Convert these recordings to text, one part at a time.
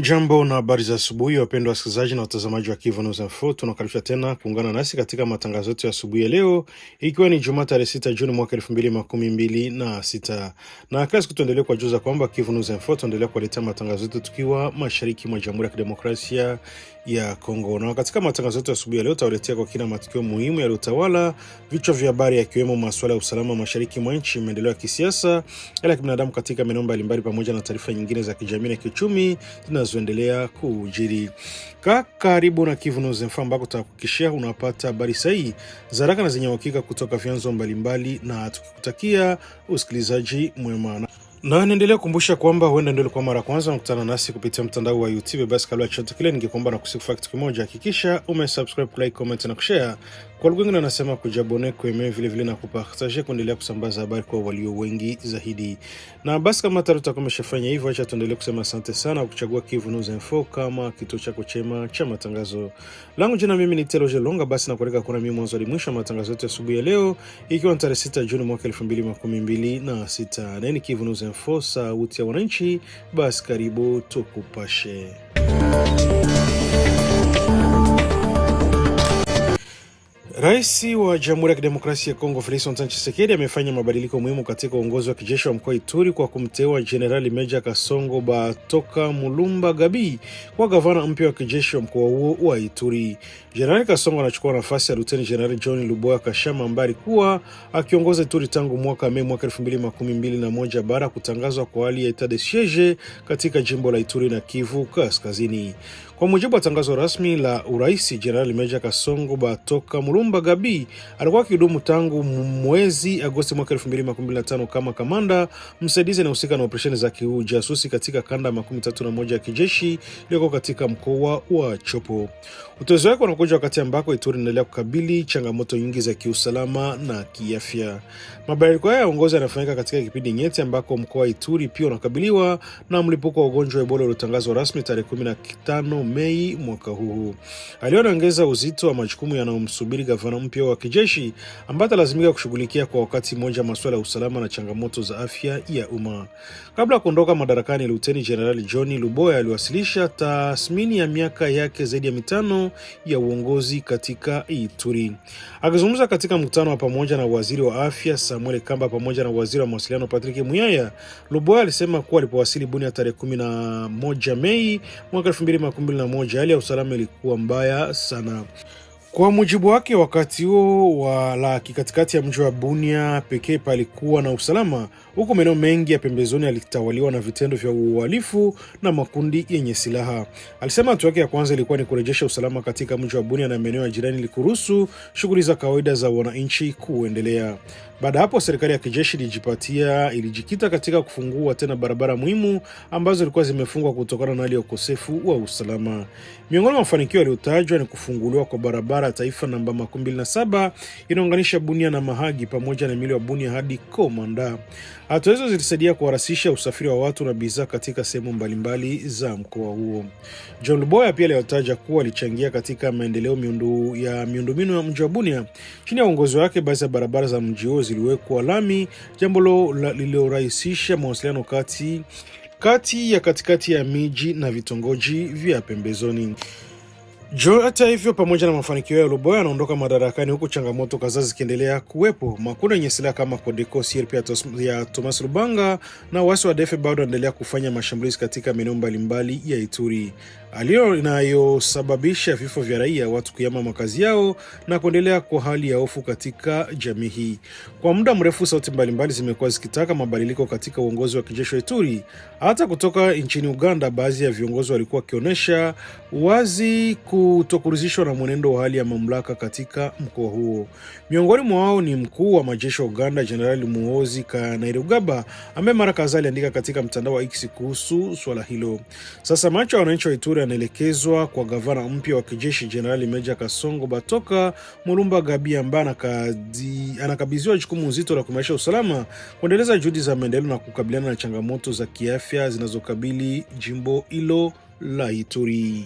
Jambo na habari za asubuhi wapendwa wasikilizaji na watazamaji wa Kivu News Info. Tunakaribisha tena kuungana nasi katika matangazo yetu ya asubuhi ya leo, ikiwa ni Jumatatu tarehe 6 Juni mwaka 2026. Na kila siku tuendelee kujuza kwamba Kivu News Info tuendelea kuletea matangazo yetu tukiwa mashariki mwa Jamhuri ya Kidemokrasia ya Kongo. Na katika matangazo yetu ya asubuhi ya leo tutawaletea kwa kina matukio muhimu yaliyotawala vichwa vya habari yakiwemo masuala ya usalama mashariki mwa nchi, maendeleo ya kisiasa, ya kibinadamu katika maeneo mbalimbali, pamoja na taarifa nyingine za kijamii na kiuchumi zinazoendelea kujiri. Karibu na Kivu News Info ambako tutakuhakikishia unapata habari sahihi za haraka na zenye uhakika kutoka vyanzo mbalimbali, na tukikutakia usikilizaji mwema. Na naendelea kukumbusha kwamba huenda ndio ilikuwa mara kwanza unakutana nasi kupitia mtandao wa YouTube, basi kabla ya chochote kile ningekuomba na kusifu kitu kimoja: hakikisha umesubscribe, like, comment na kushare. Kwa lugha nyingine nasema kujabone, kueme vile na kupartager, kuendelea kusambaza habari kwa walio wengi zaidi. Na basi kama tutakuwa tumeshafanya hivyo, acha tuendelee kusema asante sana kuchagua Kivu News Info kama kituo chako chema cha matangazo. Langu jina mimi ni Teloje Longa, basi nakualika kuna mimi mwanzo hadi mwisho matangazo yetu asubuhi ya leo, ikiwa ni tarehe 6 Juni mwaka 2026. Na ni Kivu News Info, sauti ya wananchi. Basi karibu tukupashe. Rais wa Jamhuri ya Kidemokrasia ya Kongo Felix Antoine Tshisekedi amefanya mabadiliko muhimu katika uongozi wa kijeshi wa mkoa Ituri kwa kumteua Jenerali Meja Kasongo Batoka Mulumba Gabi kwa gavana mpya wa kijeshi wa mkoa huo wa Ituri. Jenerali Kasongo anachukua nafasi ya Luteni Jenerali John Luboya Kashama ambaye alikuwa akiongoza Ituri tangu mwaka Mei mwaka 2021 baada ya kutangazwa kwa hali ya etat de siege katika jimbo la Ituri na Kivu Kaskazini. Kwa mujibu wa tangazo rasmi la urais, Jenerali Meja Kasongo Batoka Mulumba Gabi alikuwa akihudumu tangu mwezi Agosti mwaka 2025 kama kamanda msaidizi anayehusika na operesheni za kijasusi katika kanda 31 ya kijeshi iliyoko katika mkoa wa Chopo. Uteuzi wake unakuja wakati ambako Ituri inaendelea kukabili changamoto nyingi za kiusalama na kiafya. Mabadiliko haya ya uongozi yanafanyika katika kipindi nyeti ambako mkoa wa Ituri pia unakabiliwa na mlipuko wa ugonjwa wa Ebola uliotangazwa rasmi tarehe 15 Mei mwaka huu. Aliongeza uzito wa majukumu yanayomsubiri gavana mpya wa kijeshi ambaye atalazimika kushughulikia kwa wakati mmoja masuala ya usalama na changamoto za afya ya umma. Kabla ya kuondoka madarakani, Luteni Jenerali John Luboya aliwasilisha tathmini ya miaka yake zaidi ya 5 ya uongozi katika Ituri. Akizungumza katika mkutano wa pamoja na waziri wa afya Samuel Kamba pamoja na waziri wa mawasiliano Patrick Muyaya, Luboya alisema kuwa alipowasili Bunia tarehe 11 Mei mwaka 2021 hali ya usalama ilikuwa mbaya sana. Kwa mujibu wake, wakati huo wa katikati ya mji wa Bunia pekee palikuwa na usalama, huku maeneo mengi ya pembezoni yalitawaliwa na vitendo vya uhalifu na makundi yenye silaha. Alisema hatua yake ya kwanza ilikuwa ni kurejesha usalama katika mji wa Bunia na maeneo ya jirani ili kuruhusu shughuli za kawaida za wananchi kuendelea. Baada hapo, serikali ya kijeshi ilijikita katika kufungua tena barabara muhimu ambazo zilikuwa zimefungwa kutokana na hali ya ukosefu wa usalama. Miongoni mwa mafanikio yaliyotajwa ni kufunguliwa kwa barabara ya taifa namba 27 inaunganisha Bunia na Mahagi pamoja na mili wa Bunia hadi Komanda. Hatua hizo zilisaidia kuharakisha usafiri wa watu na bidhaa katika sehemu mbalimbali za mkoa huo. John Luboya pia alitaja kuwa alichangia katika maendeleo miundombinu ya mji wa Bunia. Chini ya uongozi wake, baadhi ya barabara za mji huo ziliwekwa lami, jambo lililorahisisha mawasiliano katikati ya miji na vitongoji vya pembezoni. Hata hivyo, pamoja na mafanikio ya Luboya, anaondoka madarakani huku changamoto kadhaa zikiendelea kuwepo. Makundi yenye silaha kama Codeco, CRP ya Thomas Lubanga na wasi wa ADF bado wanaendelea kufanya mashambulizi katika maeneo mbalimbali ya Ituri, inayosababisha vifo vya raia, watu kuyama makazi yao na kuendelea kwa hali ya hofu katika jamii hii. Kwa muda mrefu, sauti mbalimbali zimekuwa zikitaka mabadiliko katika uongozi wa kijeshi wa Ituri. Hata kutoka nchini Uganda, baadhi ya viongozi walikuwa wakionyesha wazi kutokuridhishwa na mwenendo wa hali ya mamlaka katika mkoa huo. Miongoni mwao ni mkuu wa majeshi wa Uganda Jenerali Muhoozi Kainerugaba, ambaye mara kadhaa aliandika katika mtandao wa X kuhusu swala hilo. Sasa macho ya wananchi wa Ituri yanaelekezwa kwa gavana mpya wa kijeshi Jenerali Meja Kasongo Batoka Mulumba Gabi, ambaye anakabidhiwa jukumu nzito la kuimarisha usalama, kuendeleza juhudi za maendeleo na kukabiliana na changamoto za kiafya zinazokabili jimbo hilo la Ituri.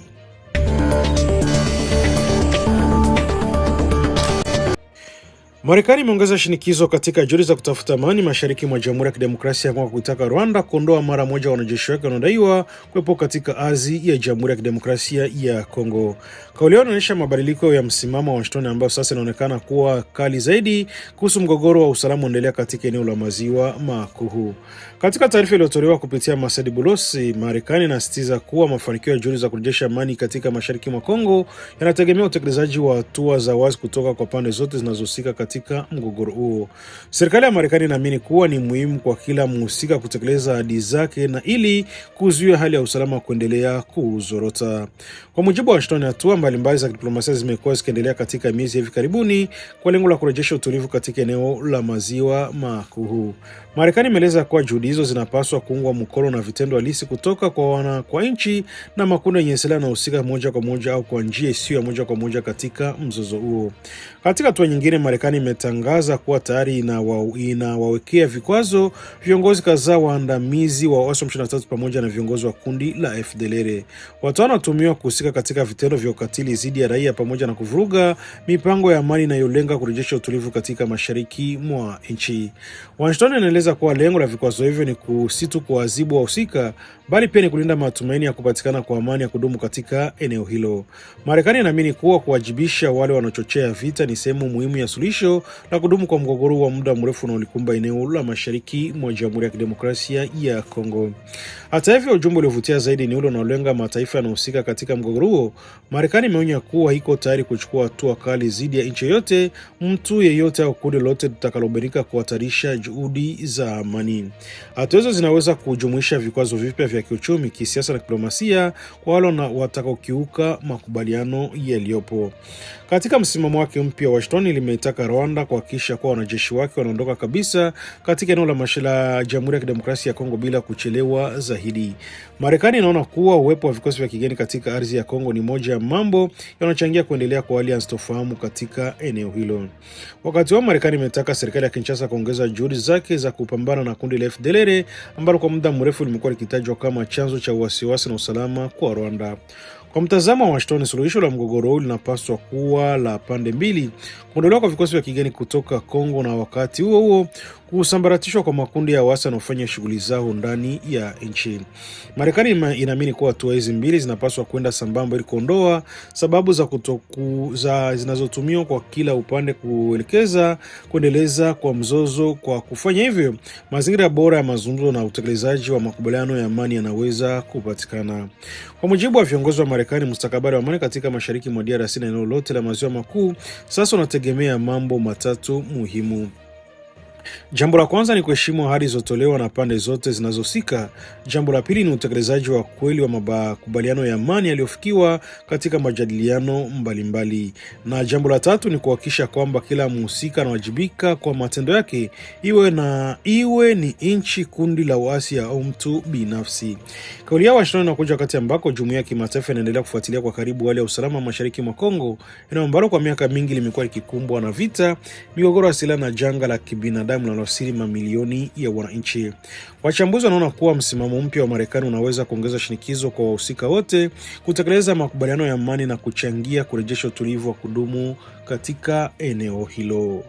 Marekani imeongeza shinikizo katika juhudi za kutafuta amani mashariki mwa Jamhuri ya Kidemokrasia ya Kongo kuitaka Rwanda kuondoa mara moja wanajeshi wake wanaodaiwa kuwepo katika ardhi ya Jamhuri ya Kidemokrasia ya Kongo. Kauli hiyo inaonyesha mabadiliko ya msimamo wa Washington ambayo sasa inaonekana kuwa kali zaidi kuhusu mgogoro wa usalama unaendelea katika eneo la Maziwa Makuu. Katika taarifa iliyotolewa kupitia Masadi Bulosi, Marekani inasisitiza kuwa mafanikio ya juhudi za kurejesha amani katika mashariki mwa Kongo yanategemea utekelezaji wa hatua za wazi kutoka kwa pande zote zinazohusika katika mgogoro huo. Serikali ya Marekani inaamini kuwa ni muhimu kwa kila mhusika kutekeleza ahadi zake na ili kuzuia hali ya usalama kuendelea kuzorota. Kwa mujibu wa Washington, hatua mbalimbali za diplomasia zimekuwa zikiendelea katika miezi hivi karibuni kwa lengo la kurejesha utulivu katika eneo la Maziwa Makuu. Marekani imeeleza kuwa juhudi hizo zinapaswa kuungwa mkono na vitendo halisi kutoka kwa nchi na makundi yenye silaha yanahusika moja kwa moja au kwa njia isiyo ya moja kwa moja katika mzozo huo. Katika hatua nyingine, Marekani imetangaza kuwa tayari inawawekea vikwazo viongozi kadhaa waandamizi wa M23 pamoja na viongozi wa kundi la FDLR. Watu wanatuhumiwa kuhusika katika vitendo vya ukatili dhidi ya raia pamoja na kuvuruga mipango ya amani inayolenga kurejesha utulivu katika mashariki mwa nchi. Washington inaeleza kuwa lengo la vikwazo hivyo ni si tu kuadhibu wahusika bali pia ni kulinda matumaini ya kupatikana kwa amani ya kudumu katika eneo hilo. Marekani inaamini kuwa kuwajibisha wale wanaochochea vita ni sehemu muhimu ya suluhisho la kudumu kwa mgogoro wa muda mrefu unaolikumba eneo la mashariki mwa Jamhuri ya Kidemokrasia ya Kongo. Hata hivyo, ujumbe uliovutia zaidi ni ule unaolenga mataifa yanayohusika katika mgogoro huo. Marekani imeonya kuwa iko tayari kuchukua hatua kali dhidi ya nchi yoyote, mtu yeyote au kundi lolote litakalobahatika kuhatarisha juhudi za amani. Hatua hizo zinaweza kujumuisha vikwazo vipya vya kiuchumi, kisiasa na diplomasia kwa wale watakaokiuka makubaliano yaliyopo. Katika msimamo wake mpya, Washington limeitaka Rwanda kuhakikisha kuwa wanajeshi wake wanaondoka kabisa katika eneo la Jamhuri ya Kidemokrasia ya Kongo bila kuchelewa zaidi. Marekani inaona kuwa uwepo wa vikosi vya kigeni katika ardhi ya Kongo ni moja ya mambo yanayochangia kuendelea kwa hali ya sintofahamu katika eneo hilo. Wakati huo, Marekani imetaka serikali ya Kinshasa kuongeza juhudi zake za kupambana na kundi la FDLR ambalo kwa muda mrefu limekuwa likitajwa kama chanzo cha wasiwasi na usalama kwa Rwanda. Kwa mtazamo wa Washington, suluhisho la mgogoro huu linapaswa kuwa la pande mbili: kuondolewa kwa vikosi vya kigeni kutoka Kongo na wakati huo huo kusambaratishwa kwa makundi ya waasi wanaofanya shughuli zao ndani ya nchi. Marekani inaamini kuwa hatua hizi mbili zinapaswa kwenda sambamba ili kuondoa sababu zinazotumiwa kwa kila upande kuendeleza kwa mzozo. Kwa kufanya hivyo, mazingira bora ya mazungumzo na utekelezaji wa makubaliano ya amani yanaweza kupatikana. Kwa mujibu wa viongozi wa Marekani, mustakabali wa amani katika mashariki mwa DRC na eneo lote la Maziwa Makuu sasa unategemea mambo matatu muhimu. Jambo la kwanza ni kuheshimu ahadi zilizotolewa na pande zote zinazohusika. Jambo la pili ni utekelezaji wa kweli wa makubaliano ya amani yaliyofikiwa katika majadiliano mbalimbali. Na jambo la tatu ni kuhakikisha kwamba kila mhusika anawajibika kwa matendo yake, iwe ni nchi, kundi la waasi au mtu binafsi. Kauli ya Washington inakuja wakati ambako jumuiya ya kimataifa inaendelea kufuatilia kwa karibu hali ya usalama mashariki mwa Kongo, eneo ambalo kwa miaka mingi limekuwa likikumbwa na vita, migogoro ya silaha na janga la kibinadamu linalowasili mamilioni ya wananchi. Wachambuzi wanaona kuwa msimamo mpya wa Marekani unaweza kuongeza shinikizo kwa wahusika wote kutekeleza makubaliano ya amani na kuchangia kurejesha utulivu wa kudumu katika eneo hilo.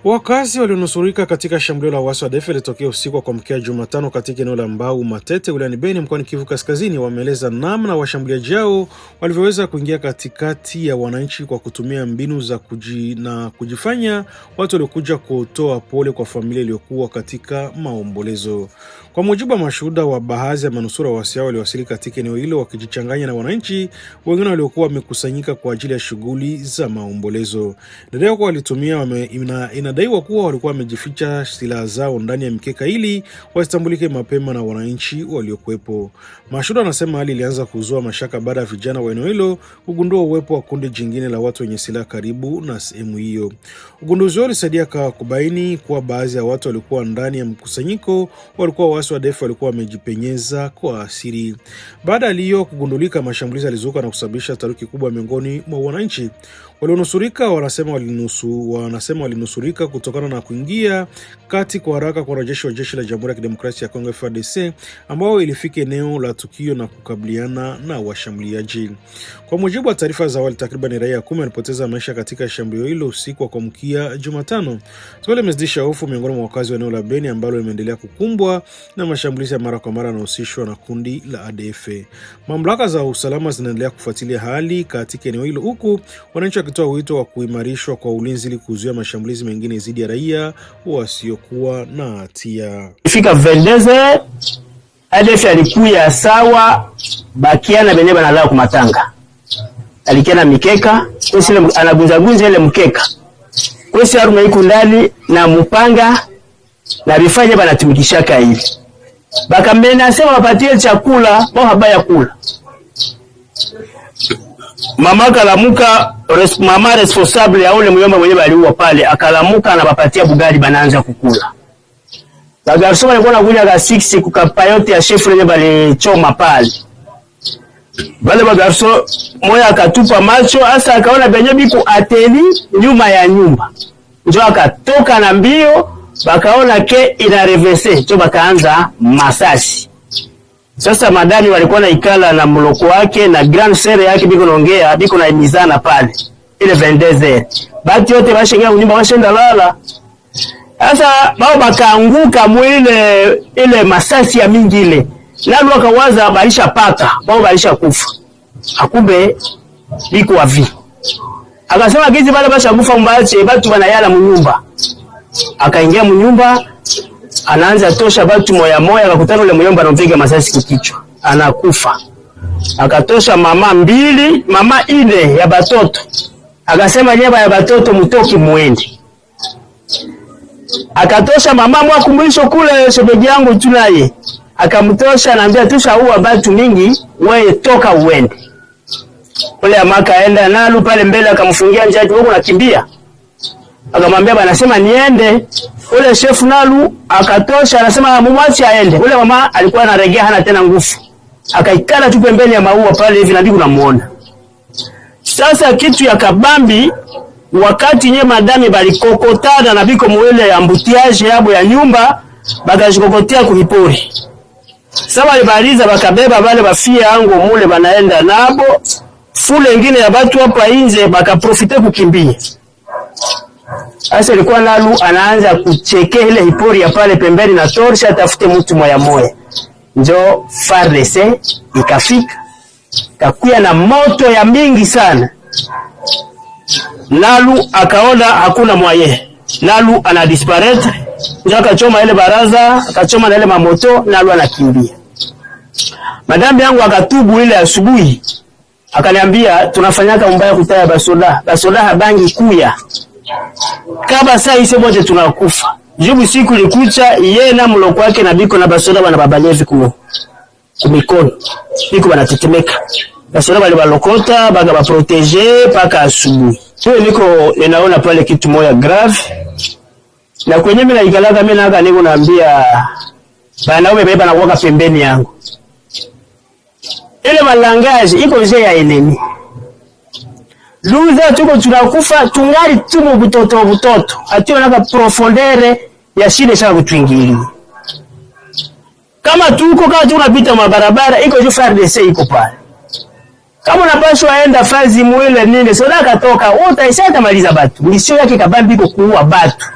Wakazi walionusurika katika shambulio la waasi wa ADF lilitokea usiku wa kuamkia Jumatano katika eneo la Mbau Matete wilayani Beni mkoani Kivu Kaskazini wameeleza namna washambuliaji hao walivyoweza kuingia katikati ya wananchi kwa kutumia mbinu za kujifanya watu waliokuja kutoa pole kwa familia iliyokuwa katika maombolezo. Kwa mujibu wa mashuhuda wa baadhi ya manusura waasi hao waliwasili katika eneo hilo wakijichanganya na wananchi wengine waliokuwa wamekusanyika kwa ajili ya shughuli za maombolezo. Inadaiwa kuwa walikuwa wamejificha silaha zao ndani ya mikeka ili wasitambulike mapema na wananchi waliokuwepo. Mashuhuda wanasema hali ilianza kuzua mashaka baada ya vijana wa eneo hilo kugundua uwepo wa kundi jingine la watu wenye silaha karibu na sehemu hiyo. Ugunduzi wao ulisaidia kubaini kuwa baadhi ya watu walikuwa ndani ya mkusanyiko walikuwa waasi wa ADF walikuwa wamejipenyeza kwa asiri. Baada ya hiyo kugundulika, mashambulizi yalizuka na kusababisha taharuki kubwa miongoni mwa wananchi. Walionusurika wanasema walinusurika kutokana na kuingia kati kwa haraka kwa wanajeshi wa jeshi la Jamhuri ya Kidemokrasia ya Kongo FARDC ambao ilifika eneo la tukio na kukabiliana na washambuliaji. Kwa mujibu wa taarifa za awali, takriban raia 10 walipoteza maisha katika shambulio hilo usiku wa kuamkia Jumatano. Swali limezidisha hofu miongoni mwa wakazi wa eneo la Beni ambalo limeendelea kukumbwa na mashambulizi ya mara kwa mara yanahusishwa na kundi la ADF. Mamlaka za usalama zinaendelea kufuatilia hali katika eneo hilo, huku wananchi wakitoa wito wa kuimarishwa kwa ulinzi ili kuzuia mashambulizi mengine dhidi ya raia wasiokuwa na hatia. Ifika 22h ADF alikuya sawa bakiana benye banalala kumatanga. Alikiana mikeka, kwesi anagunza ile mkeka. Kwesi aruma iko ndani na mpanga na vifanye banatumikishaka hivi. Bakamena sema wapatie chakula, wao habaya kula. Mama kalamuka, mama responsable ya ule muyomba mwenye baliua pale, akalamuka na bapatia bugali bananza kukula. Bagarso walikuwa nakunya ga 6 kukapa yote ya chef lenye balichoma pale. Bale bagarso moya akatupa macho, asa akaona benye biko ateli nyuma ya nyumba. Njo akatoka na mbio, bakaona ke ina reverse, njo bakaanza masasi. Sasa madani walikuwa na ikala na mloko wake na grand sere yake biko naongea, biko na imizana pale. Ile 22h. Bati yote bashenga nyumba washenda lala. Sasa bao bakaanguka mwile ile masasi ya mingi ile. Nalo wakawaza balisha pata, bao balisha kufa. Akumbe biko wavi. Akasema gizi bale basha kufa mbache, batu banayala munyumba. Akaingia munyumba, anaanza tosha batu moya moya, akakutana ule muyomba anampiga masasi kukichwa. Anakufa. Akatosha mama 2, mama 4 ya batoto. Akasema nyeba ya batoto mutoki muende. Akatosha mama mwa kumwisho kule shebeji yangu tunaye. Akamtosha anaambia tushaua batu mingi, wewe toka uende. Ule amaka aenda Nalu pale mbele akamfungia njaji huko nakimbia. Akamwambia bana sema niende. Ule chef Nalu akatosha anasema mumwachi aende. Ule mama alikuwa anaregea hana tena nguvu. Akaikala tu pembeni ya maua pale hivi na ndiko namuona. Sasa kitu ya kabambi wakati nye madami balikokotana na biko mwele ambutiaje yabo ya nyumba bakajikokotea kuhipori. Sasa walibaliza bakabeba bale bafia ango mule banaenda nabo, fule ingine ya batu hapa nje bakaprofite kukimbia. Sasa ilikuwa Nalu anaanza kucheke ile hipori ya pale pembeni na torsha tafute mtu moya moya. Njo FARDC ikafika. Kakuya na moto ya mingi sana. Nalu akaona hakuna mwaye. Nalu anadisparaitre. Njo akachoma ile baraza, akachoma na ile mamoto, Nalu anakimbia. Madambi yangu akatubu ile asubuhi. Akaniambia tunafanyaka mbaya kutaya basoda. Basoda habangi kuya. Kaba saa ise moja tunakufa. Jubu siku likucha yeye na mloko wake na biko na basoda bana babalevi kumikono. Biko banatetemeka. Basoda bali balokota baga ba protéger paka asubuhi. Hiyo niko ninaona pale kitu moja grave. Na kwenye mimi naikalaga mimi naga niko naambia banaume beba na kuwaka pembeni yangu. Ile malangaji iko nje ya enemy. Luza tuko tunakufa tungali tumo butoto. Atio naka profondere ya shida sana kutuingilia. Kama tunapita mabarabara iko ju FARDC iko pale. Kama unapaswa enda fazi mwele nini, soda katoka, utaisha maliza batu. Misio yake kabambi iko kuua batu.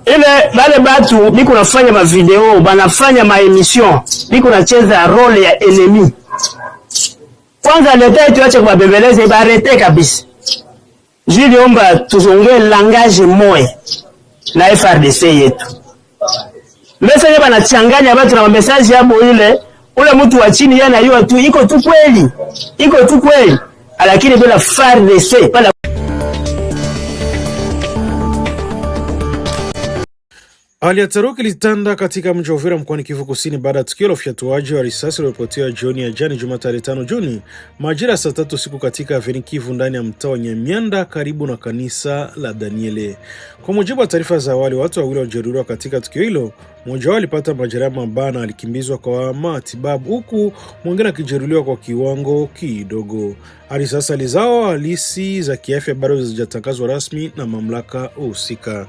Ile bale batu biko nafanya ma video, banafanya ma emission, biko nacheza role ya enemy. Kwanza leta tuache kubabembeleza ibarete kabisa. Jili omba tuzongee langage moya na FARDC yetu. Message banachanganya watu na message yabo ile ule mtu wa chini yana hiyo tu iko tu kweli. Lakini bila FARDC pala. Hali ya taharuki ilitanda katika mji wa Uvira mkoani Kivu Kusini baada ya tukio la ufyatuaji wa risasi lililopotea jioni ya jana Jumatatu 5 Juni majira saa 3 usiku katika Avenue Kivu ndani ya mtaa wa Nyamianda karibu na kanisa la Daniele. Kwa mujibu wa taarifa za awali, watu wawili walijeruhiwa katika tukio hilo Mmoja wao alipata majeraha mabaya na alikimbizwa kwa matibabu, huku mwingine akijeruhiwa kwa kiwango kidogo. Hadi sasa hali zao halisi za kiafya bado hazijatangazwa rasmi na mamlaka husika.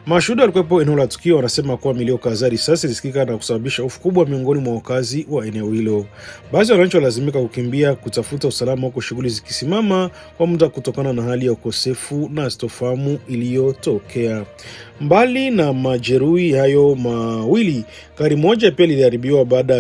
Mashuhuda walikuwepo eneo la tukio wanasema kuwa milio kadhaa risasi ilisikika na kusababisha hofu kubwa miongoni mwa wakazi wa eneo hilo. Baadhi ya wananchi walazimika kukimbia kutafuta usalama, huko shughuli zikisimama kwa muda kutokana na hali ya ukosefu na sitofahamu iliyotokea. Mbali na majeruhi hayo mawili, gari moja pia liliharibiwa baada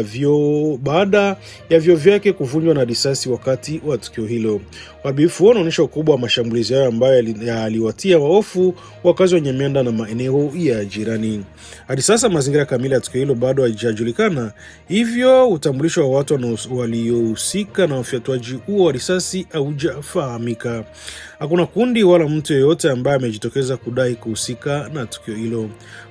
ya vioo vyake kuvunjwa na risasi wakati wa tukio hilo. Uharibifu unaonyesha ukubwa wa mashambulizi hayo ambayo yaliwatia hofu wakazi wa Nyamyanda na maeneo ya jirani. Hadi sasa mazingira kamili ya tukio hilo bado haijajulikana, hivyo utambulisho wa watu waliohusika na ufyatuaji huo wa risasi haujafahamika. Hakuna kundi wala mtu yeyote ambaye amejitokeza kudai kuhusika na tukio hilo.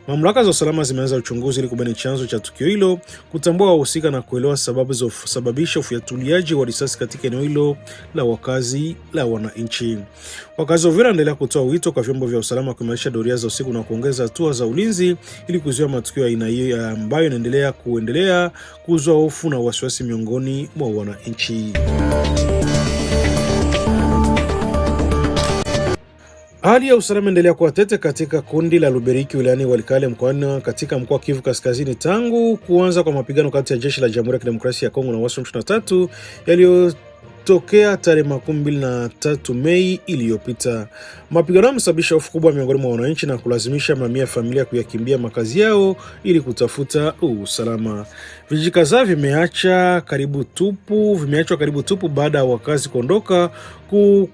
Mamlaka za usalama zimeanza uchunguzi ili kubaini chanzo cha tukio hilo, kutambua wahusika na kuelewa sababu zilizosababisha ufyatuliaji wa risasi katika eneo hilo la wakazi la wananchi. Wakazi wa Uvira wanaendelea kutoa wito kwa vyombo vya usalama kuimarisha doria za usiku na kuongeza hatua za ulinzi ili kuzuia matukio ya aina hiyo ambayo yanaendelea kuzua hofu na wasiwasi miongoni mwa wananchi. Hali ya usalama endelea kuwa tete katika kundi la Luberiki wilayani Walikale mkoani katika mkoa Kivu Kaskazini tangu kuanza kwa mapigano kati ya jeshi la Jamhuri ya Kidemokrasia ya Kongo na waasi wa M23 yaliyotokea tarehe 23 Mei iliyopita. Mapigano yamesababisha hofu kubwa miongoni mwa wananchi na kulazimisha mamia ya familia kuyakimbia makazi yao ili kutafuta usalama. Vijiji kadhaa vimeachwa karibu tupu baada ya wakazi kuondoka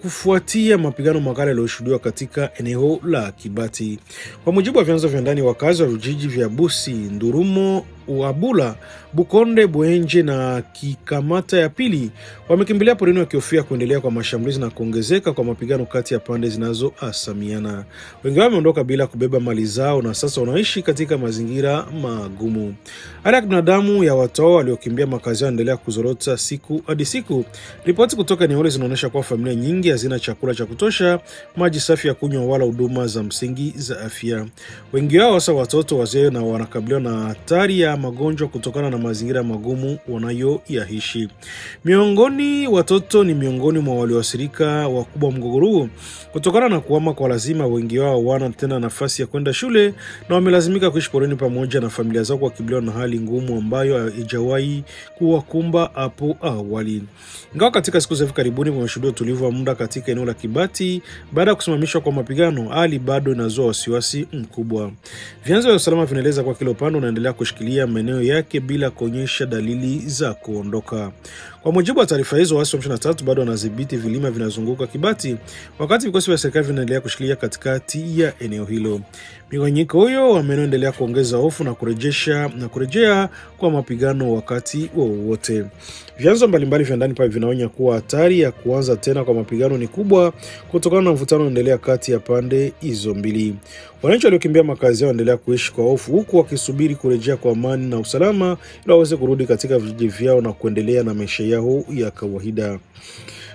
kufuatia mapigano makali yaliyoshuhudiwa katika eneo la Kibati. Kwa mujibu wa vyanzo vya ndani, wakazi wa vijiji vya Busi, Ndurumo, Uabula, Bukonde, Buenje na Kikamata ya pili wamekimbilia porini wakihofia kuendelea kwa mashambulizi na kuongezeka kwa mapigano kati ya pande zinazohasamiana. Wengi wao wameondoka bila kubeba mali zao na sasa wanaishi katika mazingira magumu. Hali ya kibinadamu ya watu waliokimbia makazi yao inaendelea kuzorota siku hadi siku. Ripoti kutoka eneo hilo zinaonyesha kuwa familia nyingi hazina chakula cha kutosha, maji safi ya kunywa wala huduma za msingi za afya. Wengi wao hasa watoto, wazee na wanakabiliwa na hatari ya magonjwa kutokana na mazingira magumu wanayoishi. Watoto ni miongoni mwa walioathirika wakubwa mgogoro huo. Kutokana na kuhama kwa lazima, wengi wao hawana tena nafasi ya kwenda shule na wamelazimika kuishi porini pamoja na familia zao wakikabiliwa na hali ngumu ambayo haijawahi kuwakumba hapo awali. Ingawa katika siku za hivi karibuni kumeshuhudiwa utulivu wa muda katika eneo la Kibati baada ya kusimamishwa kwa mapigano, hali bado inazua wasiwasi mkubwa. Vyanzo vya usalama vinaeleza kwa kila upande unaendelea kushikilia maeneo yake bila kuonyesha dalili za kuondoka. Kwa mujibu wa taarifa hizo, waasi wa M23 bado wanadhibiti vilima vinazunguka Kibati, wakati vikosi vya serikali vinaendelea kushikilia katikati ya eneo hilo. Migawanyiko hiyo wameendelea kuongeza hofu na kurejea kwa mapigano wakati wowote. Vyanzo mbalimbali vya ndani pia vinaonya kuwa hatari ya kuanza tena kwa mapigano ni kubwa kutokana na mvutano unaendelea kati ya pande hizo mbili. Wananchi waliokimbia makazi yao wanaendelea kuishi kwa hofu huku wakisubiri kurejea kwa amani na usalama ili waweze kurudi katika vijiji vyao na kuendelea na maisha yao ya kawaida.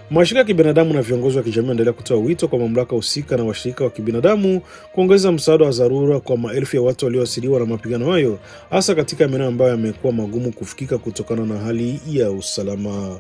Mashirika ya kibinadamu na viongozi wa kijamii wanaendelea kutoa wito kwa mamlaka husika na washirika wa kibinadamu kuongeza msaada wa dharura kwa maelfu ya watu walioathiriwa na mapigano hayo, hasa katika maeneo ambayo yamekuwa magumu kufikika kutokana na hali ya usalama.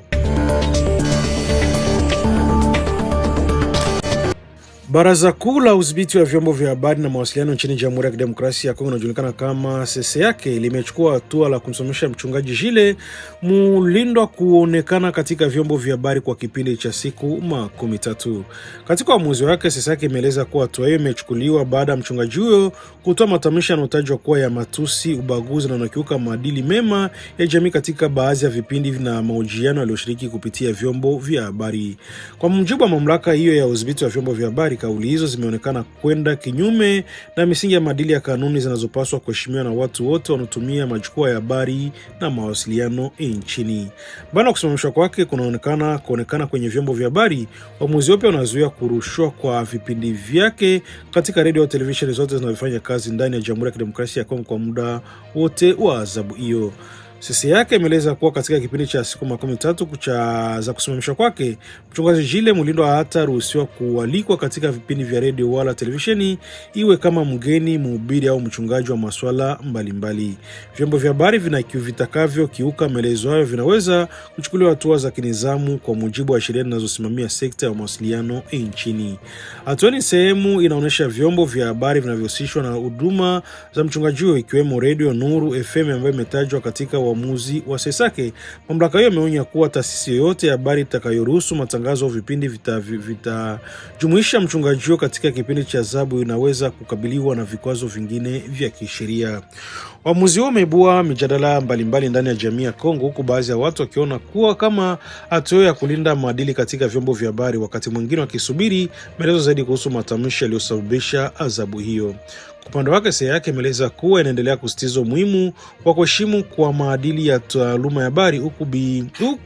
Baraza Kuu la Udhibiti wa Vyombo vya Habari na Mawasiliano nchini Jamhuri ya Kidemokrasia ya Kongo inajulikana kama CCAK limechukua hatua la kumsimamisha mchungaji Jile Mulindwa kuonekana katika vyombo vya habari kwa kipindi cha siku 13. Katika uamuzi wake, CCAK imeeleza kuwa hatua hiyo imechukuliwa baada ya mchungaji huyo kutoa matamshi yanayotajwa kuwa ya matusi, ubaguzi na unakiuka maadili mema ya jamii katika baadhi ya vipindi na mahojiano aliyoshiriki kupitia vyombo vya habari. Kwa mujibu wa mamlaka hiyo ya udhibiti wa vyombo vya habari, kauli hizo zimeonekana kwenda kinyume na misingi ya maadili ya kanuni zinazopaswa kuheshimiwa na watu wote wanaotumia majukwaa ya habari na mawasiliano nchini. Baada ya kusimamishwa kwake kuonekana kwenye vyombo vya habari, uamuzi huo unazuia kurushwa kwa vipindi vyake katika redio au televisheni zote zinazofanya kazi ndani ya Jamhuri ya Kidemokrasia ya Kongo kwa muda wote wa adhabu hiyo. Sisi yake imeeleza kuwa katika kipindi cha siku 13 za kusimamishwa kwake, mchungaji Jile Mulindwa hataruhusiwa kualikwa katika vipindi vya redio wala televisheni, iwe kama mgeni, mhubiri au mchungaji wa masuala mbalimbali. Vyombo vya habari vitakavyo kiuka maelezo hayo vinaweza kuchukuliwa hatua za kinizamu kwa mujibu wa sheria zinazosimamia sekta ya mawasiliano nchini. Hatua ni sehemu inaonyesha vyombo vya habari vinavyohusishwa na huduma za mchungaji huyo, ikiwemo redio Nuru FM ambayo imetajwa katika uamuzi wa Sesake. Mamlaka hiyo imeonya kuwa taasisi yoyote ya habari itakayoruhusu matangazo au vipindi vitajumuisha mchungaji huyo katika kipindi cha adhabu inaweza kukabiliwa na vikwazo vingine vya kisheria. Uamuzi huo umeibua mijadala mbalimbali ndani ya jamii ya Kongo, huku baadhi ya watu wakiona kuwa kama hatua ya kulinda maadili katika vyombo vya habari, wakati mwingine wakisubiri maelezo zaidi kuhusu matamshi yaliyosababisha adhabu hiyo. Kwa upande wake, sera yake imeeleza kuwa inaendelea kusisitiza umuhimu wa kuheshimu kwa maadili ya taaluma ya habari, huku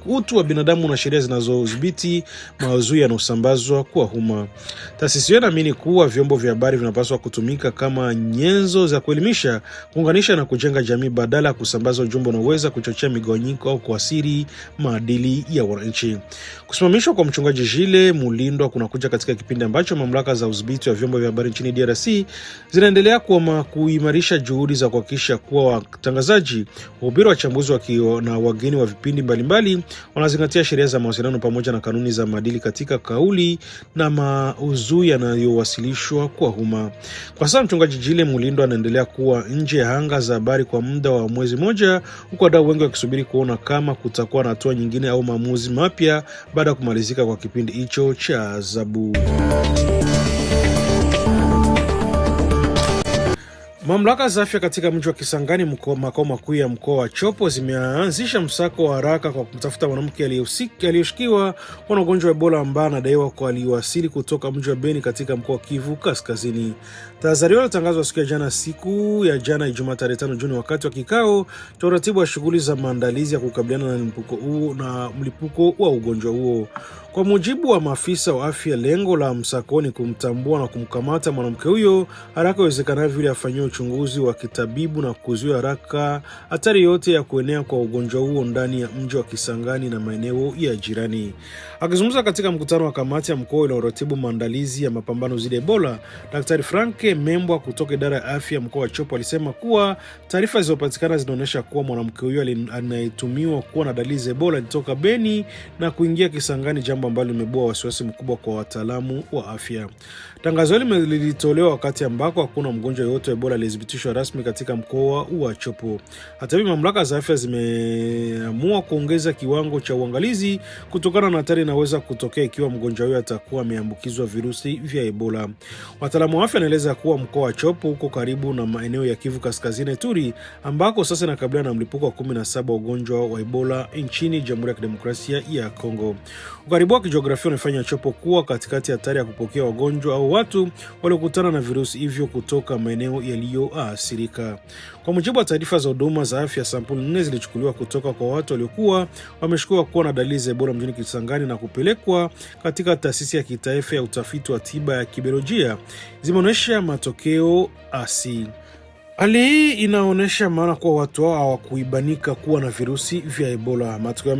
utu wa binadamu na sheria zinazodhibiti maudhui yanayosambazwa kwa umma. Taasisi hiyo inaamini kuwa vyombo vya habari vinapaswa kutumika kama nyenzo za kuelimisha, kuunganisha na kujenga jamii badala ya kusambaza ujumbe unaoweza kuchochea migawanyiko au kuathiri maadili ya wananchi. Kusimamishwa kwa mchungaji Jile Mulindwa kunakuja katika kipindi ambacho mamlaka za udhibiti wa vyombo vya habari nchini DRC zinaendelea kuimarisha juhudi za kuhakikisha kuwa watangazaji, wahubiri, wachambuzi na wageni wa vipindi mbalimbali wanazingatia sheria za mawasiliano pamoja na kanuni za maadili katika kauli na maudhui yanayowasilishwa kwa umma. Kwa sasa mchungaji Jile Mulindwa anaendelea kuwa nje ya anga za habari kwa muda wa mwezi mmoja, huku wadau wengi wakisubiri kuona kama kutakuwa na hatua nyingine au maamuzi mapya baada ya kumalizika kwa kipindi hicho cha adhabu. Mamlaka za afya katika mji wa Kisangani, makao makuu ya mkoa wa Chopo, zimeanzisha msako wa haraka kwa kumtafuta mwanamke aliyeshukiwa kuwa na ugonjwa wa Ebola ambaye anadaiwa kwa aliwasili kutoka mji wa Beni katika mkoa wa Kivu Kaskazini. Tahadhari hiyo ilitangazwa siku ya jana Ijumaa tarehe 5 Juni wakati wa kikao cha uratibu wa shughuli za maandalizi ya kukabiliana na mlipuko wa ugonjwa huo. Kwa mujibu wa maafisa wa afya, lengo la msako ni kumtambua na kumkamata mwanamke huyo haraka iwezekanavyo ili afanyiwe uchunguzi wa kitabibu na kuzuia haraka hatari yote ya kuenea kwa ugonjwa huo ndani ya mji wa Kisangani na maeneo ya jirani. Akizungumza katika mkutano wa kamati ya mkoa inayoratibu maandalizi ya mapambano dhidi ya Ebola, Daktari Franke Membwa kutoka idara ya afya mkoa wa Chopo alisema kuwa taarifa zilizopatikana zinaonyesha kuwa mwanamke huyo anayetumiwa kuwa na dalili za Ebola alitoka Beni na kuingia Kisangani, jambo ambalo limebua wasiwasi mkubwa kwa wataalamu wa afya. Tangazo hili lilitolewa wakati ambako hakuna mgonjwa yoyote wa Ebola aliyethibitishwa rasmi katika mkoa wa Chopo. Hata hivyo, mamlaka za afya zimeamua kuongeza kiwango cha uangalizi kutokana na hatari inaweza kutokea ikiwa mgonjwa huyo atakuwa ameambukizwa virusi vya Ebola. Wataalamu wa afya wanaeleza kuwa mkoa wa Chopo uko karibu na maeneo ya Kivu Kaskazini, Ituri, ambako sasa inakabiliana na mlipuko wa 17 wa ugonjwa wa Ebola nchini Jamhuri ya Kidemokrasia ya Kongo. Ukaribu wa kijiografia unafanya Chopo kuwa katikati ya hatari ya kupokea wagonjwa au watu waliokutana na virusi hivyo kutoka maeneo yaliyoathirika. Kwa mujibu wa taarifa za huduma za afya, sampuli 4 zilichukuliwa kutoka kwa watu waliokuwa wameshukiwa kuwa na dalili za Ebola mjini Kisangani na kupelekwa katika taasisi ya kitaifa ya utafiti wa tiba ya kibiolojia. Zimeonyesha matokeo asi. Hali hii inaonyesha maana kuwa watu hao hawakuibanika kuwa na virusi vya Ebola. Matokeo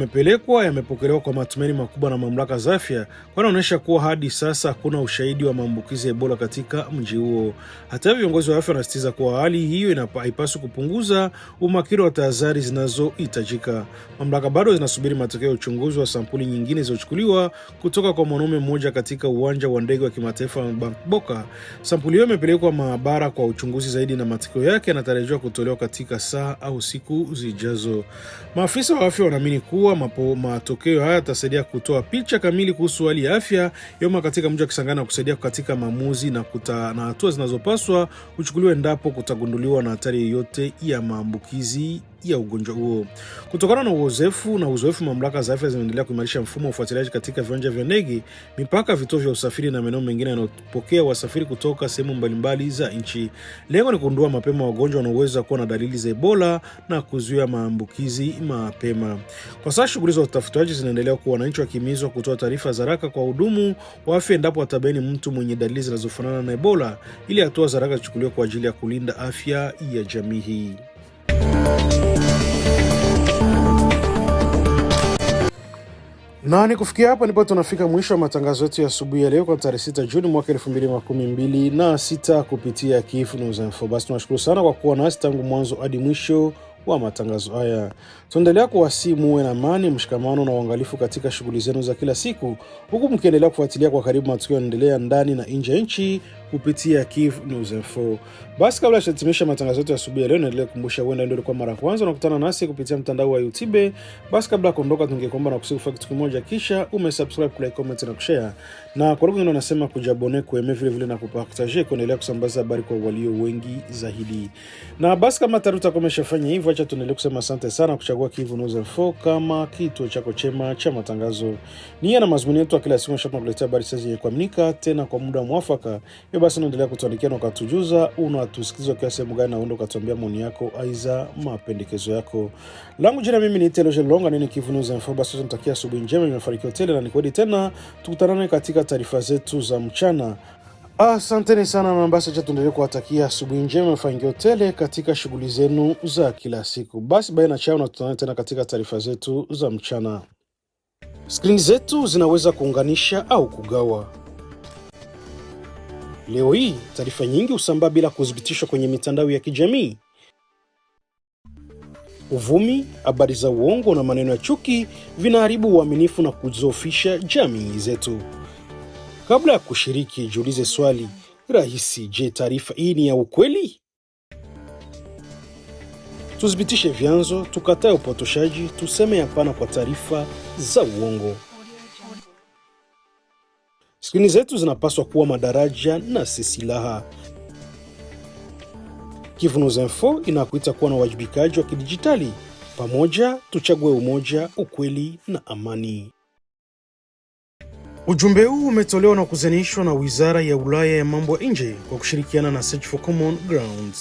yamepokelewa kwa matumaini makubwa na mamlaka za afya, kwa inaonyesha kuwa hadi sasa hakuna ushahidi wa maambukizi ya Ebola katika mji huo. Hata hivyo, viongozi wa afya wanasisitiza kuwa hali hiyo haipaswi kupunguza umakini wa tahadhari zinazohitajika. Mamlaka bado zinasubiri matokeo ya uchunguzi wa sampuli nyingine zilizochukuliwa kutoka kwa mwanaume mmoja katika uwanja wa ndege wa kimataifa wa Boka. Sampuli hiyo imepelekwa maabara kwa uchunguzi zaidi na matokeo yake yanatarajiwa kutolewa katika saa au siku zijazo. Maafisa wa afya wanaamini kuwa matokeo haya yatasaidia kutoa picha kamili kuhusu hali ya afya yoma katika mji wa Kisangani na kusaidia katika maamuzi na hatua zinazopaswa kuchukuliwa endapo kutagunduliwa na hatari yoyote ya maambukizi ya ugonjwa huo. Kutokana na uzoefu, mamlaka za afya zinaendelea kuimarisha mfumo wa ufuatiliaji katika viwanja vya ndege, mipaka, vituo vya usafiri na maeneo mengine yanayopokea wasafiri kutoka sehemu mbalimbali za nchi. Lengo ni kugundua mapema wagonjwa wanaoweza kuwa na dalili za Ebola na kuzuia maambukizi mapema. Kwa sasa shughuli za utafutaji zinaendelea, kwa wananchi wakihimizwa kutoa taarifa za haraka kwa wahudumu wa afya endapo watabaini mtu mwenye dalili zinazofanana na Ebola, ili hatua za haraka zichukuliwe kwa ajili ya kulinda afya ya jamii hii. Na ni kufikia hapa ndipo tunafika mwisho wa matangazo yetu ya asubuhi ya leo kwa tarehe 6 Juni mwaka 2026 kupitia Kif News Info. Basi tunashukuru sana kwa kuwa nasi tangu mwanzo hadi mwisho wa matangazo haya. Tuendelea kuwasihi muwe na amani, mshikamano na uangalifu katika shughuli zenu za kila siku, huku mkiendelea kufuatilia kwa karibu matukio yanayoendelea ndani na nje ya nchi kupitia Kif News Info. Basi kabla ya kuhitimisha matangazo yetu ya asubuhi ya leo, naendelea kukumbusha wewe ndio kwa mara ya kwanza unakutana nasi kupitia mtandao wa YouTube. Basi kabla ya kuondoka, tungekuomba na kusifu kitu kimoja, kisha umesubscribe, like, comment na kushare. Na kwa lugha unasema kujabone, kueme vile na kupartager, kuendelea kusambaza habari kwa walio wengi zaidi. Na basi kama taruta kumeshafanya hivyo, acha tuendelee kusema asante sana kuchagua Kif News Info kama kituo chako chema cha matangazo. Nia na mazungumzo yetu kila siku tunakuletea habari sahihi kuaminika tena kwa muda mwafaka. Basi naendelea kutuandikia na ukatujuza unatusikizwa kwa sehemu gani, na uende ukatuambia maoni yako aiza mapendekezo yako. Langu jina mimi ni Teloje Longa, nini Kif News Info. Basi tunatakia asubuhi njema, nimefanikiwa tele na nikodi tena tukutanane katika taarifa zetu za mchana. Asanteni sana, na basi tuendelee kuwatakia asubuhi njema, nimefanikiwa tele katika shughuli zenu za kila siku. Basi baina chao na tutanane tena katika taarifa zetu za mchana. Skrini zetu zinaweza kuunganisha au kugawa. Leo hii taarifa nyingi husambaa bila kuthibitishwa kwenye mitandao ya kijamii. Uvumi, habari za uongo na maneno ya chuki vinaharibu uaminifu na kudhoofisha jamii zetu. Kabla ya kushiriki, jiulize swali rahisi: je, taarifa hii ni ya ukweli? Tuthibitishe vyanzo, tukatae upotoshaji, tuseme hapana kwa taarifa za uongo. Skrini zetu zinapaswa kuwa madaraja na si silaha. Kif News Info inakuita kuwa na uwajibikaji wa kidijitali. Pamoja tuchague umoja, ukweli na amani. Ujumbe huu umetolewa na kuzanishwa na Wizara ya Ulaya ya Mambo ya Nje kwa kushirikiana na Search for Common Ground.